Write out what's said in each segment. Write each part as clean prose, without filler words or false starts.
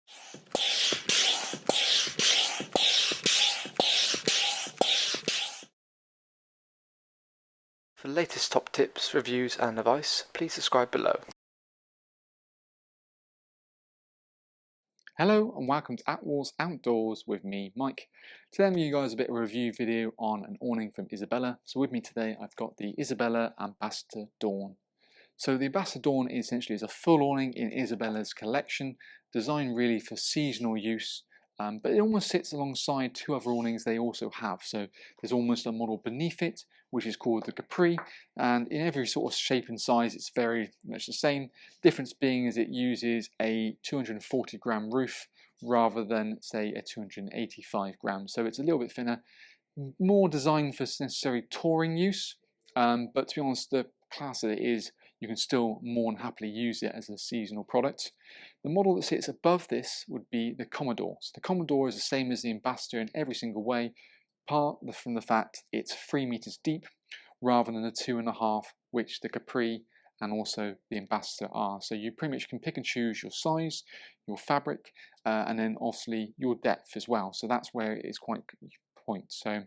For the latest top tips, reviews and advice, please subscribe below. Hello and welcome to Attwoolls Outdoors with me, Mike. Today I'm giving you guys a bit of a review video on an awning from Isabella. So with me today I've got the Isabella Ambassador Dawn. So the Ambassador Dawn essentially is a full awning in Isabella's collection, designed really for seasonal use, but it almost sits alongside two other awnings they also have. So there's almost a model beneath it, which is called the Capri, and in every sort of shape and size it's very much the same. Difference being is it uses a 240 gram roof rather than say a 285 gram, so it's a little bit thinner, more designed for necessary touring use, but to be honest, the class that it is, you can still more than happily use it as a seasonal product. The model that sits above this would be the Commodore. So the Commodore is the same as the Ambassador in every single way, apart from the fact it's 3 meters deep rather than the 2.5 which the Capri and also the Ambassador are. So you pretty much can pick and choose your size, your fabric, and then obviously your depth as well. So that's where it is quite point. So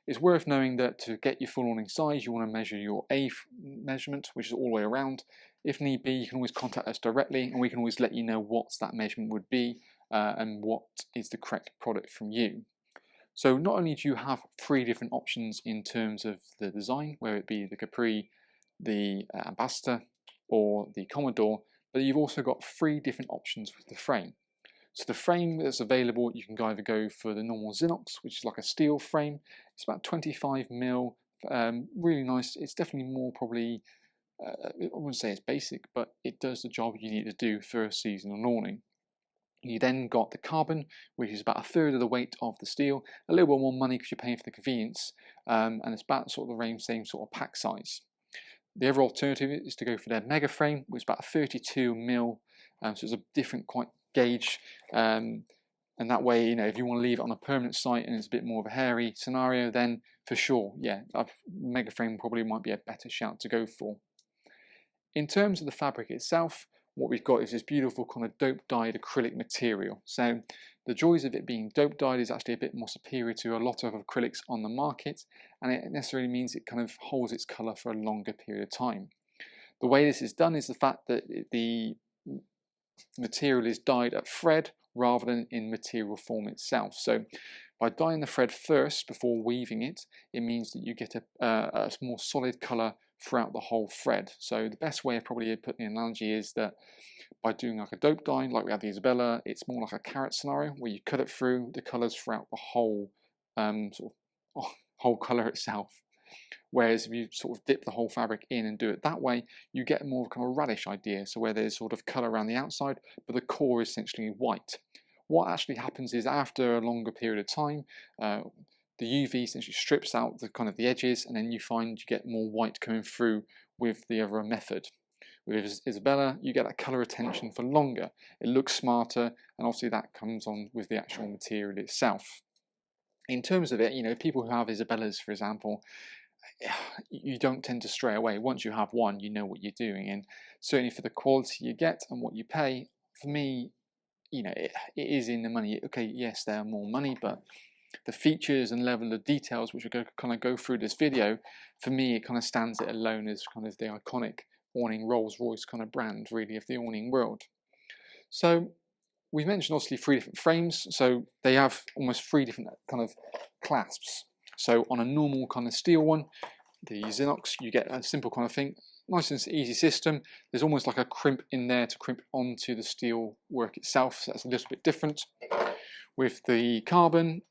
it's worth knowing that to get your full awning size, you want to measure your A measurement, which is all the way around. If need be, you can always contact us directly and we can always let you know what that measurement would be and what is the correct product from you. So not only do you have 3 different options in terms of the design, whether it be the Capri, the Ambassador or the Commodore, but you've also got 3 different options with the frame. So the frame that's available, you can either go for the normal Zinox, which is like a steel frame. It's about 25mm, really nice. It's definitely more probably, I wouldn't say it's basic, but it does the job you need to do for a seasonal awning. You then got the carbon, which is about 1/3 of the weight of the steel. A little bit more money because you're paying for the convenience, and it's about sort of the same sort of pack size. The other alternative is to go for their mega frame, which is about 32mm, so it's a different quite gauge, and that way, you know, if you want to leave it on a permanent site and it's a bit more of a hairy scenario, then for sure, yeah, a mega frame probably might be a better shout to go for. In terms of the fabric itself, what we've got is this beautiful kind of dope dyed acrylic material. So the joys of it being dope dyed is actually a bit more superior to a lot of acrylics on the market, and it necessarily means it kind of holds its colour for a longer period of time. The way this is done is the fact that the material is dyed at thread rather than in material form itself. So by dyeing the thread first before weaving it, it means that you get a more solid colour throughout the whole thread. So the best way of probably putting the analogy is that by doing like a dope dye, like we had the Isabella, it's more like a carrot scenario where you cut it through the colours throughout the whole whole colour itself. Whereas if you sort of dip the whole fabric in and do it that way, you get more of a kind of radish idea, so where there's sort of colour around the outside, but the core is essentially white. What actually happens is after a longer period of time, the UV essentially strips out the kind of the edges, and then you find you get more white coming through with the other method. With Isabella, you get that colour retention for longer. It looks smarter, and obviously that comes on with the actual material itself. In terms of it, you know, people who have Isabellas, for example, you don't tend to stray away. Once you have one, you know what you're doing, and certainly for the quality you get and what you pay, for me, you know, it is in the money. Okay, yes, there are more money, but the features and level of details which we're going to kind of go through this video, for me it kind of stands it alone as kind of the iconic awning Rolls-Royce kind of brand really of the awning world. So we've mentioned obviously 3 different frames, so they have almost 3 different kind of clasps. So on a normal kind of steel one, the Zinox, you get a simple kind of thing, nice and easy system. There's almost like a crimp in there to crimp onto the steel work itself, so that's a little bit different. With the carbon,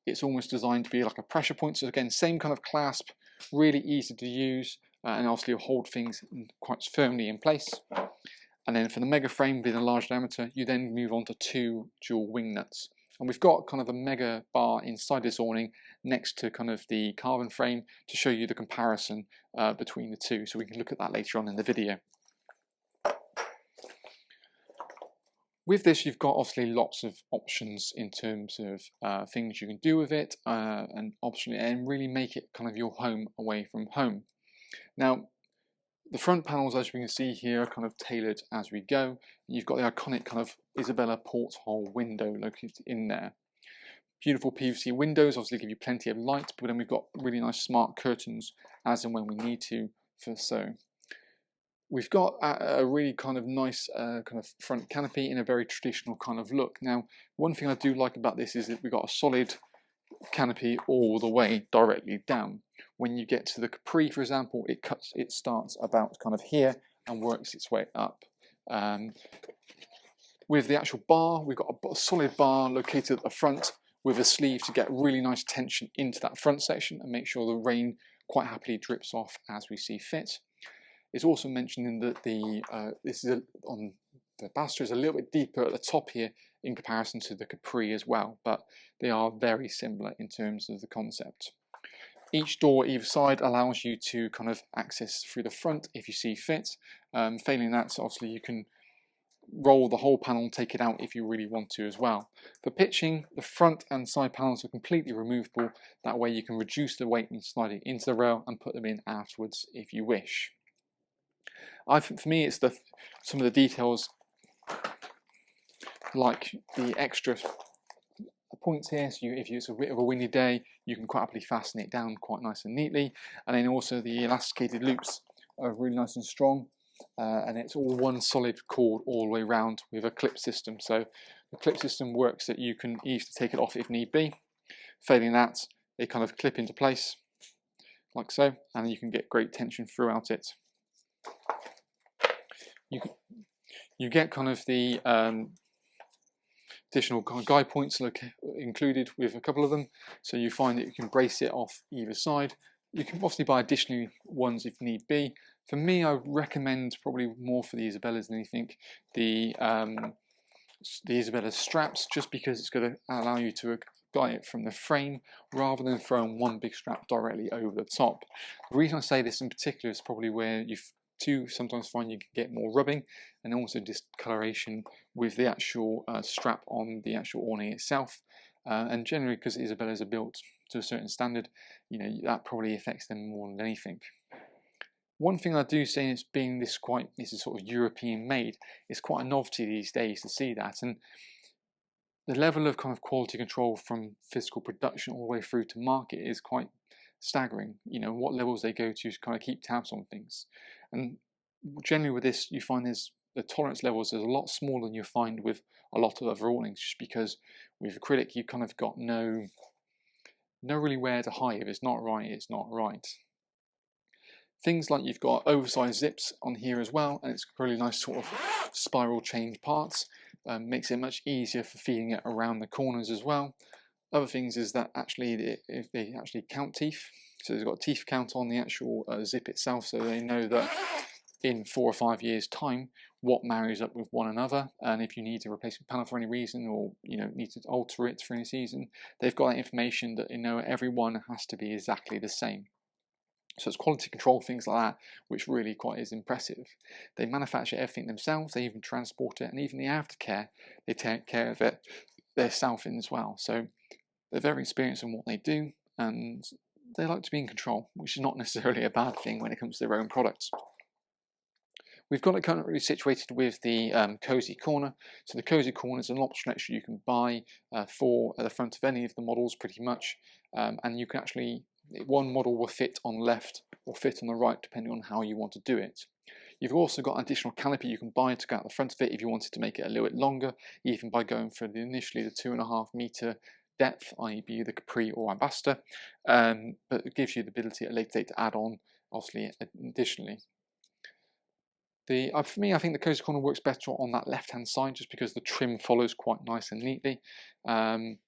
it's almost designed to be like a pressure point, so again, same kind of clasp, really easy to use, and obviously will hold things quite firmly in place. And then for the mega frame being a large diameter, you then move on to 2 dual wing nuts. And we've got kind of a mega bar inside this awning next to kind of the carbon frame to show you the comparison between the two. So we can look at that later on in the video. With this, you've got obviously lots of options in terms of things you can do with it, and really make it kind of your home away from home. Now, The front panels, as we can see here, are kind of tailored as we go. You've got the iconic kind of Isabella porthole window located in there. Beautiful PVC windows obviously give you plenty of light, but then we've got really nice smart curtains as and when we need to for so. We've got a really kind of nice kind of front canopy in a very traditional kind of look. Now, one thing I do like about this is that we've got a solid canopy all the way directly down. When you get to the Capri, for example, it starts about kind of here and works its way up. With the actual bar, we've got a solid bar located at the front with a sleeve to get really nice tension into that front section and make sure the rain quite happily drips off as we see fit. It's also mentioned that this is on the Basta is a little bit deeper at the top here in comparison to the Capri as well, but they are very similar in terms of the concept. Each door either side allows you to kind of access through the front if you see fit. Failing that, so obviously you can roll the whole panel and take it out if you really want to as well. For pitching, the front and side panels are completely removable. That way you can reduce the weight when sliding into the rail and put them in afterwards if you wish. For me, it's some of the details, like the extra points here. So if it's a bit of a windy day, you can quite happily fasten it down quite nice and neatly. And then also the elasticated loops are really nice and strong. And it's all one solid cord all the way around with a clip system. So the clip system works that you can easily take it off if need be. Failing that, they kind of clip into place like so, and you can get great tension throughout it. You get kind of the additional kind of guide points included with a couple of them, so you find that you can brace it off either side. You can obviously buy additional ones if need be. For me, I would recommend probably more for the Isabellas than anything the Isabella straps, just because it's going to allow you to guide it from the frame rather than throwing one big strap directly over the top. The reason I say this in particular is probably where you sometimes find you can get more rubbing and also discoloration with the actual strap on the actual awning itself. And generally, because Isabellas are built to a certain standard, you know, that probably affects them more than anything. One thing I do say is being this is sort of European made, it's quite a novelty these days to see that, and the level of kind of quality control from physical production all the way through to market is quite staggering. You know, what levels they go to kind of keep tabs on things. And generally with this, you find the tolerance levels is a lot smaller than you find with a lot of other awnings, just because with acrylic you kind of got no really where to hide. If it's not right, it's not right. Things like you've got oversized zips on here as well, and it's really nice sort of spiral change parts. Makes it much easier for feeding it around the corners as well. Other things is that actually if they actually count teeth, so they've got a teeth count on the actual zip itself, so they know that in 4 or 5 years time what marries up with one another, and if you need a replacement panel for any reason, or you know, need to alter it for any season, they've got that information that they know every one has to be exactly the same. So it's quality control, things like that, which really quite is impressive. They manufacture everything themselves, they even transport it, and even the aftercare, they take care of it themselves as well. So they're very experienced in what they do, and they like to be in control, which is not necessarily a bad thing when it comes to their own products. We've got it currently situated with the Cozy Corner. So the Cozy Corner is an optional extra you can buy for the front of any of the models pretty much, and you can actually, one model will fit on the left or fit on the right depending on how you want to do it. You've also got an additional canopy you can buy to go out the front of it if you wanted to make it a little bit longer, even by going for initially the 2.5 metre depth, i.e. be the Capri or Ambassador, but it gives you the ability at a later date to add on, obviously, additionally. For me, I think the Cozy Corner works better on that left-hand side, just because the trim follows quite nice and neatly, and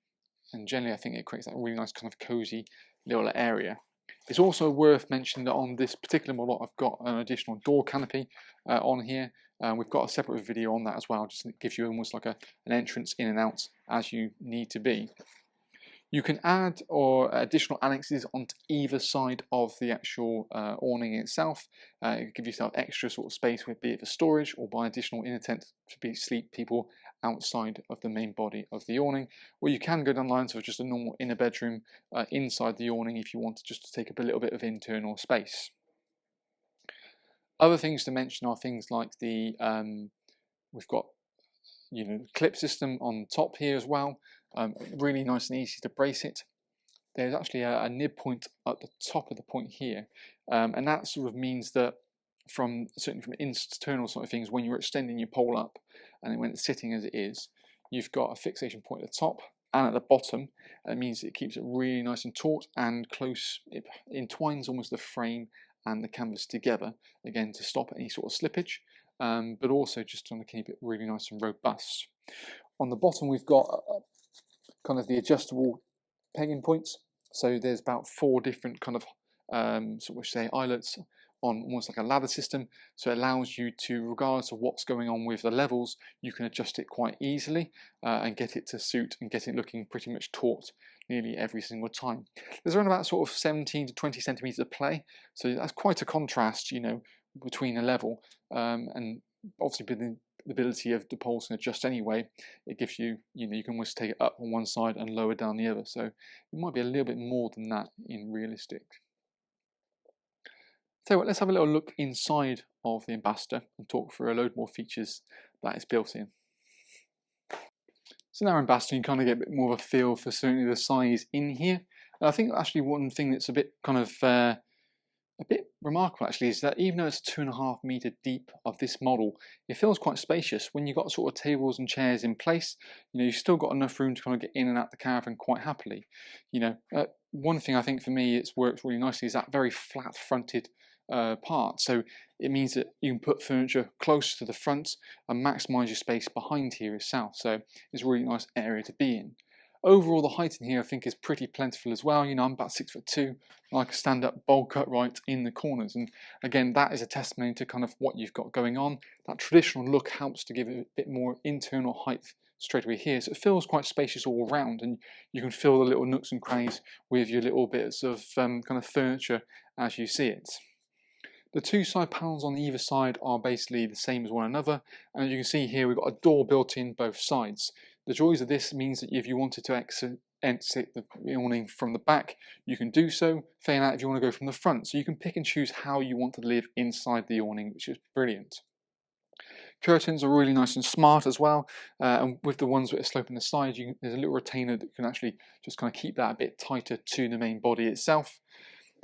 generally I think it creates that really nice kind of cozy little area. It's also worth mentioning that on this particular model I've got an additional door canopy on here. We've got a separate video on that as well, just to give you almost like an entrance in and out as you need to be. You can add additional annexes onto either side of the actual awning itself. Give yourself extra sort of space, with be it for storage or by additional inner tent to sleep people outside of the main body of the awning. Or you can go down lines of just a normal inner bedroom inside the awning if you want to just to take up a little bit of internal space. Other things to mention are things like the we've got clip system on top here as well. Really nice and easy to brace it. There's actually a nib point at the top of the point here, and that sort of means that certainly from internal sort of things, when you're extending your pole up and when it's sitting as it is, you've got a fixation point at the top and at the bottom. It means it keeps it really nice and taut and close. It entwines almost the frame and the canvas together, again to stop any sort of slippage, but also just to keep it really nice and robust. On the bottom we've got kind of the adjustable pegging points. So there's about 4 different kind of eyelets on almost like a ladder system. So it allows you to, regardless of what's going on with the levels, you can adjust it quite easily and get it to suit and get it looking pretty much taut nearly every single time. There's around about sort of 17 to 20 centimeters of play. So that's quite a contrast, between a level and obviously the ability of the poles can adjust anyway. It gives you, you can almost take it up on one side and lower down the other. So it might be a little bit more than that in realistic. So let's have a little look inside of the Ambassador and talk through a load more features that is built in. So now Ambassador, you kind of get a bit more of a feel for certainly the size in here. And I think actually one thing that's a bit kind of a bit remarkable actually is that even though it's 2.5 meter deep of this model, it feels quite spacious. When you've got sort of tables and chairs in place, you've still got enough room to kind of get in and out the caravan quite happily. One thing I think for me it's worked really nicely is that very flat fronted part. So it means that you can put furniture close to the front and maximize your space behind here itself. So it's a really nice area to be in. Overall, the height in here I think is pretty plentiful as well. I'm about 6'2", like a stand-up bowl cut right in the corners, and again that is a testimony to kind of what you've got going on. That traditional look helps to give it a bit more internal height straight away here, so it feels quite spacious all around, and you can fill the little nooks and crannies with your little bits of kind of furniture as you see it. The 2 side panels on either side are basically the same as one another, and as you can see here we've got a door built in both sides. The joys of this means that if you wanted to exit the awning from the back, you can do so. Failing that, if you want to go from the front, so you can pick and choose how you want to live inside the awning, which is brilliant. Curtains are really nice and smart as well, and with the ones that are sloping the side, there's a little retainer that can actually just kind of keep that a bit tighter to the main body itself.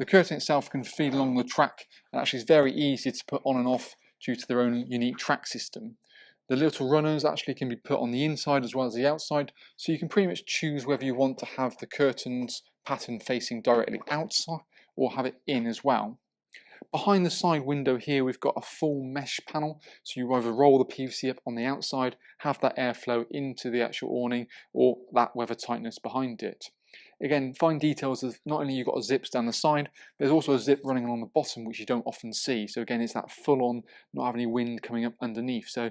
The curtain itself can feed along the track, and actually is very easy to put on and off due to their own unique track system. The little runners actually can be put on the inside as well as the outside, so you can pretty much choose whether you want to have the curtains pattern facing directly outside or have it in as well. Behind the side window here we've got a full mesh panel, so you either roll the PVC up on the outside, have that airflow into the actual awning, or that weather tightness behind it. Again, fine details of not only you've got zips down the side, there's also a zip running along the bottom which you don't often see. So again, it's that full on, not having any wind coming up underneath. So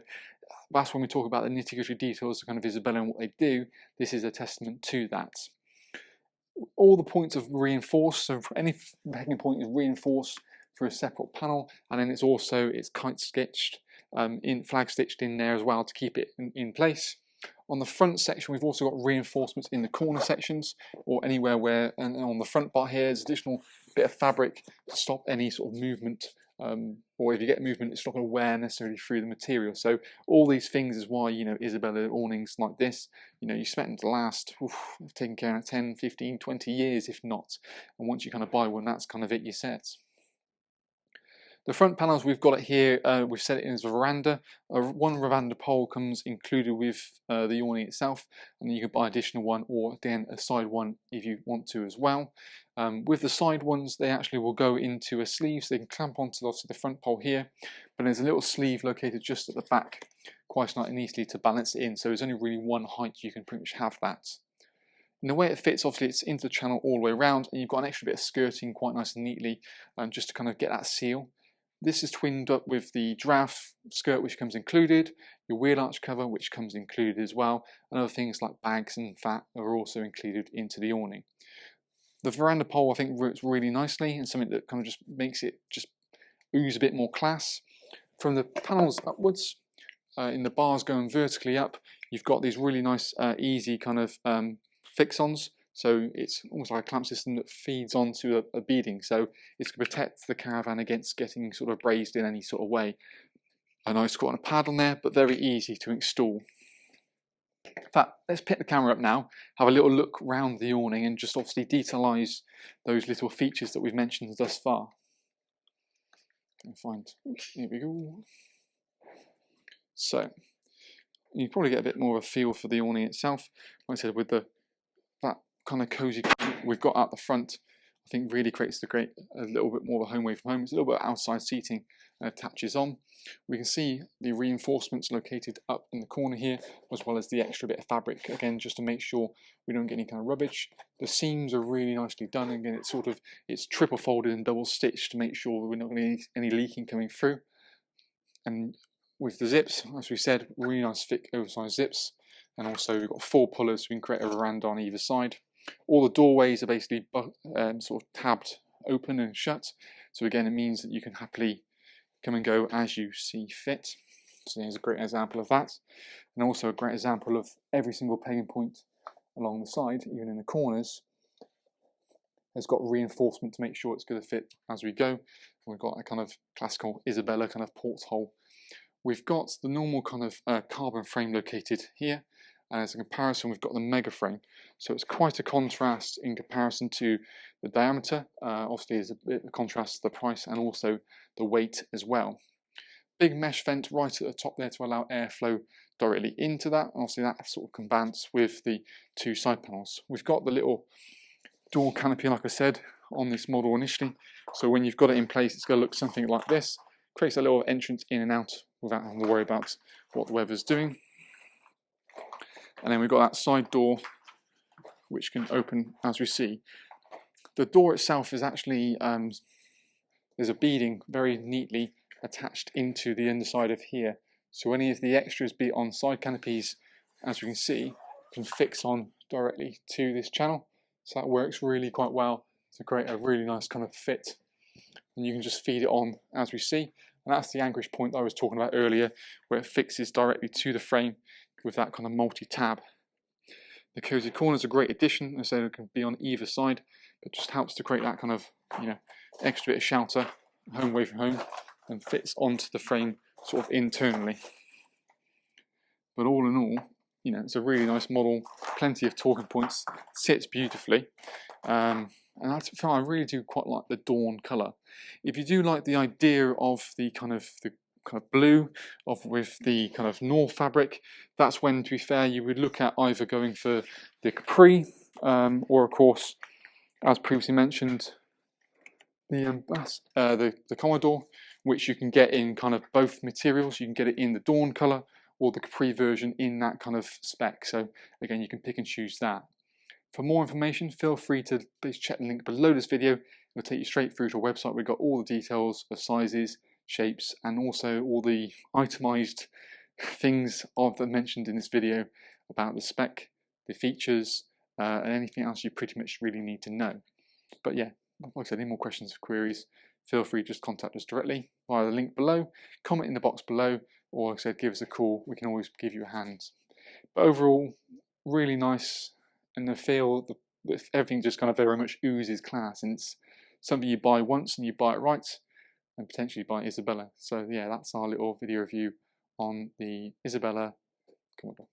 that's when we talk about the nitty-gritty details of kind of Isabella and what they do. This is a testament to that. All the points are reinforced, so any pegging point is reinforced through a separate panel, and then it's kite stitched, flag stitched in there as well to keep it in place. On the front section we've also got reinforcements in the corner sections or anywhere where, and on the front part here there's additional bit of fabric to stop any sort of movement, or if you get movement it's not going to wear necessarily through the material. So all these things is why Isabella awnings like this, you spend them to last, taking care of 10, 15, 20 years if not, and once you kind of buy one that's kind of it, you're set. The front panels we've got it here, we've set it in as a veranda. One veranda pole comes included with the awning itself, and you can buy an additional one or again a side one if you want to as well. With the side ones they actually will go into a sleeve, so they can clamp onto the front pole here, but there's a little sleeve located just at the back, quite nice and easily to balance it in, so there's only really one height you can pretty much have that. And the way it fits, obviously it's into the channel all the way around, and you've got an extra bit of skirting quite nice and neatly, just to kind of get that seal. This is twinned up with the giraffe skirt which comes included, your wheel arch cover which comes included as well, and other things like bags and fat are also included into the awning. The veranda pole I think works really nicely and something that kind of just makes it just ooze a bit more class. From the panels upwards, in the bars going vertically up, you've got these really nice easy kind of fix-ons. So it's almost like a clamp system that feeds onto a beading. So it's to protect the Caravan against getting sort of brazed in any sort of way. A nice squat and a pad on there, but very easy to install. In fact, let's pick the camera up now, have a little look round the awning and just obviously detailise those little features that we've mentioned thus far. Here we go. So, you probably get a bit more of a feel for the awning itself. Like I said, with that kind of cosy we've got at the front, I think really creates a little bit more of a home away from home. It's a little bit of outside seating and attaches on. We can see the reinforcements located up in the corner here, as well as the extra bit of fabric, again, just to make sure we don't get any kind of rubbish. The seams are really nicely done. Again, it's triple folded and double stitched to make sure we're not going to get any leaking coming through. And with the zips, as we said, really nice thick oversized zips. And also we've got 4 pullers, so we can create a veranda on either side. All the doorways are basically sort of tabbed open and shut. So again, it means that you can happily come and go as you see fit. So here's a great example of that. And also a great example of every single pegging point along the side, even in the corners, has got reinforcement to make sure it's going to fit as we go. And we've got a kind of classical Isabella kind of porthole. We've got the normal kind of carbon frame located here. And as a comparison, we've got the mega frame. So it's quite a contrast in comparison to the diameter. Obviously, there's a bit of contrast to the price and also the weight as well. Big mesh vent right at the top there to allow airflow directly into that. And obviously, that sort of combats with the 2 side panels. We've got the little door canopy, like I said, on this model initially. So when you've got it in place, it's going to look something like this. Creates a little entrance in and out without having to worry about what the weather's doing. And then we've got that side door which can open as we see. The door itself is actually, there's a beading very neatly attached into the underside of here. So any of the extras, be it on side canopies, as we can see, can fix on directly to this channel. So that works really quite well to create a really nice kind of fit. And you can just feed it on as we see. And that's the anchorage point I was talking about earlier, where it fixes directly to the frame with that kind of multi-tab. The cozy corner is a great addition. I said it can be on either side, but just helps to create that kind of, extra bit of shelter, home away from home, and fits onto the frame sort of internally. But all in all, it's a really nice model, plenty of talking points, sits beautifully. And I really do quite like the dawn colour. If you do like the idea of the kind of blue with the kind of North fabric, that's when, to be fair, you would look at either going for the capri or, of course, as previously mentioned, the Commodore, which you can get in kind of both materials. You can get it in the dawn colour or the capri version in that kind of spec. So again, you can pick and choose that. For more information, feel free to please check the link below this video. It'll take you straight through to our website. We've got all the details of sizes, shapes, and also all the itemised things I've mentioned in this video about the spec, the features, and anything else you pretty much really need to know. But yeah, like I said, any more questions or queries, feel free to just contact us directly via the link below, comment in the box below, or like I said, give us a call. We can always give you a hand. But overall, really nice, and the feel, everything just kind of very much oozes class, and it's something you buy once and you buy it right, and potentially buy Isabella. So yeah, that's our little video review on the Isabella Commodore.